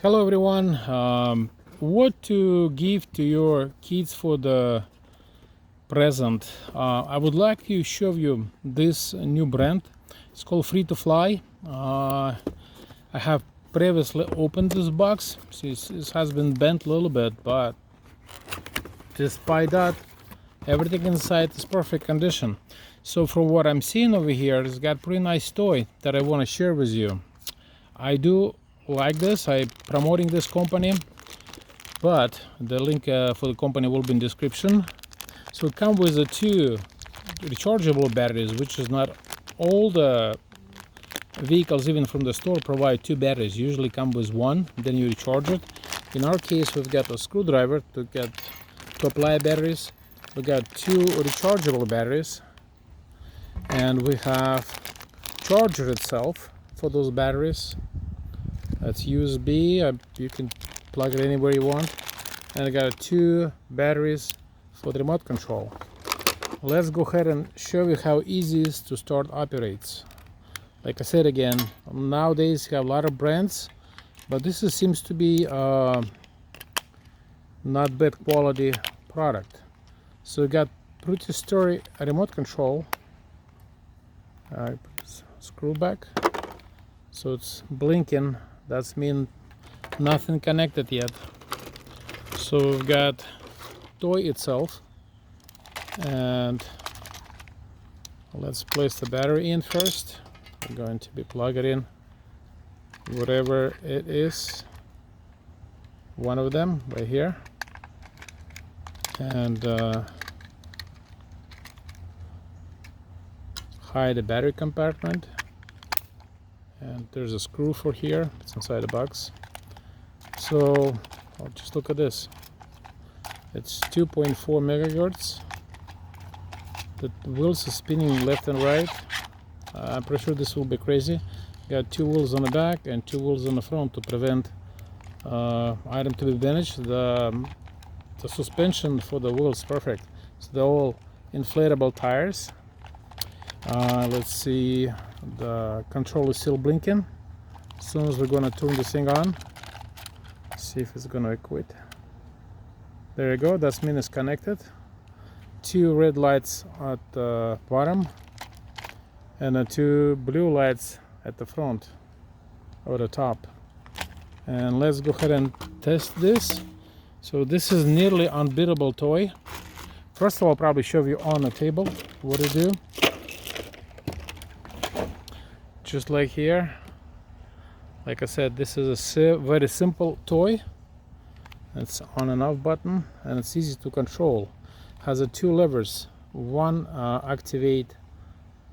Hello everyone. What to give to your kids for the present? I would like to show you this new brand. It's called Free to Fly. I have previously opened this box. It has been bent a little bit, but despite that, everything inside is perfect condition. So from what I'm seeing over here, it's got pretty nice toy that I want to share with you. I do like this. I'm promoting this company, but the link for the company will be in description. So it comes with the two rechargeable batteries, which is not all the vehicles, even from the store, provide two batteries. Usually come with one, then you recharge it. In our case, we've got a screwdriver to apply batteries. We got two rechargeable batteries, and we have charger itself for those batteries. That's USB. You can plug it anywhere you want. And I got two batteries for the remote control. Let's go ahead and show you how easy it is to start operates. Like I said again, nowadays you have a lot of brands, but this seems to be not bad quality product. So we got pretty sturdy remote control. Screw back, so it's blinking. That's mean nothing connected yet. So we've got toy itself, and let's place the battery in first. I'm going to be plug it in whatever it is, one of them right here, and hide the battery compartment. And there's a screw for here. It's inside the box. So just look at this. It's 2.4 megahertz. The wheels are spinning left and right. I'm pretty sure this will be crazy. Got two wheels on the back and two wheels on the front to prevent item to be damaged. The suspension for the wheels perfect. So they're all inflatable tires. Let's see. The control is still blinking. As soon as we're gonna turn this thing on, see if it's gonna quit. There you go. That means it's connected. Two red lights at the bottom and two blue lights at the front or the top. And let's go ahead and test this. So this is nearly unbeatable toy. First of all, I'll probably show you on the table what to do. Just like here, like I said, this is a very simple toy. It's on and off button, and it's easy to control. Has two levers. One activate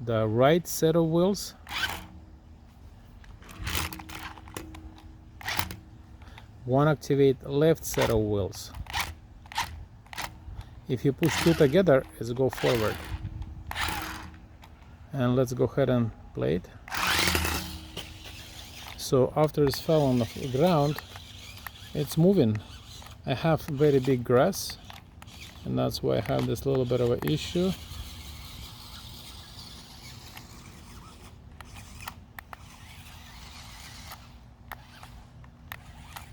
the right set of wheels, one activate left set of wheels. If you push two together, it's go forward. And let's go ahead and play it. So after it's fell on the ground, it's moving. I have very big grass, and that's why I have this little bit of an issue.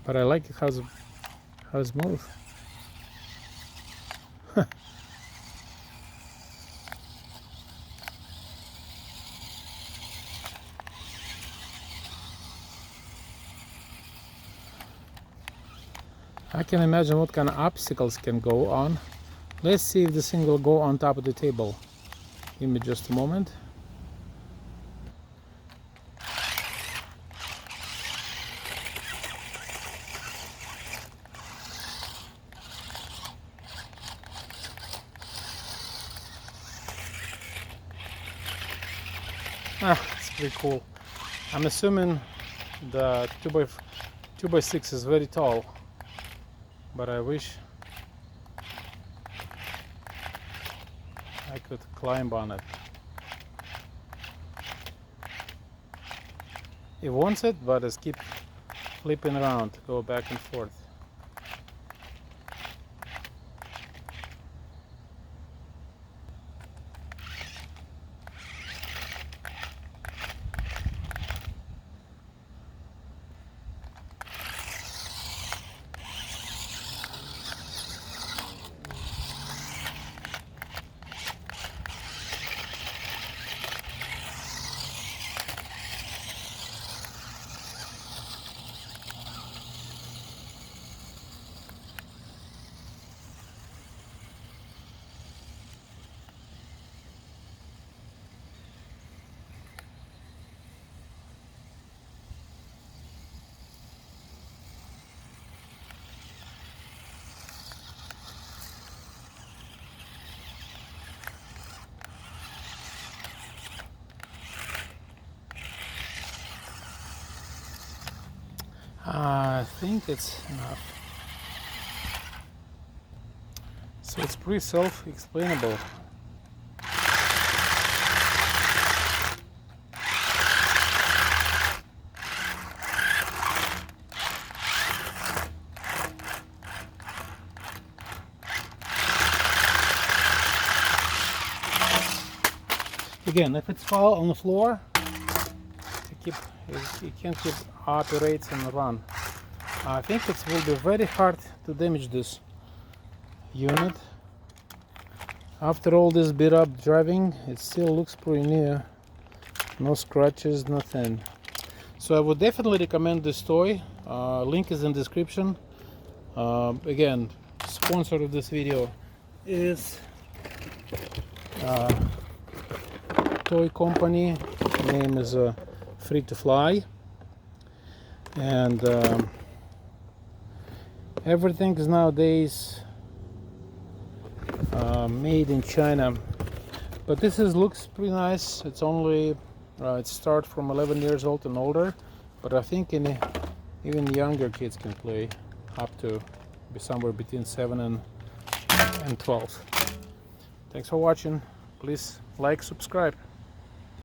But I like how it's moved. I can imagine what kind of obstacles can go on. Let's see if this thing will go on top of the table. Give me just a moment. It's pretty cool. I'm assuming the 2x6 is very tall, but I wish I could climb on it. It wants it, but it's keep flipping around, go back and forth. I think it's enough. So it's pretty self-explainable. Again, if it's fall on the floor, you can't keep operate and run. I think it will be very hard to damage this unit. After all this beat up driving, it still looks pretty new. No scratches, nothing. So I would definitely recommend this toy. Link is in description. Again, sponsor of this video is toy company. Name is Free to Fly, and everything is nowadays made in China. But this looks pretty nice. It's only it starts from 11 years old and older, but I think even younger kids can play, up to be somewhere between 7 and 12. Thanks for watching. Please like, subscribe.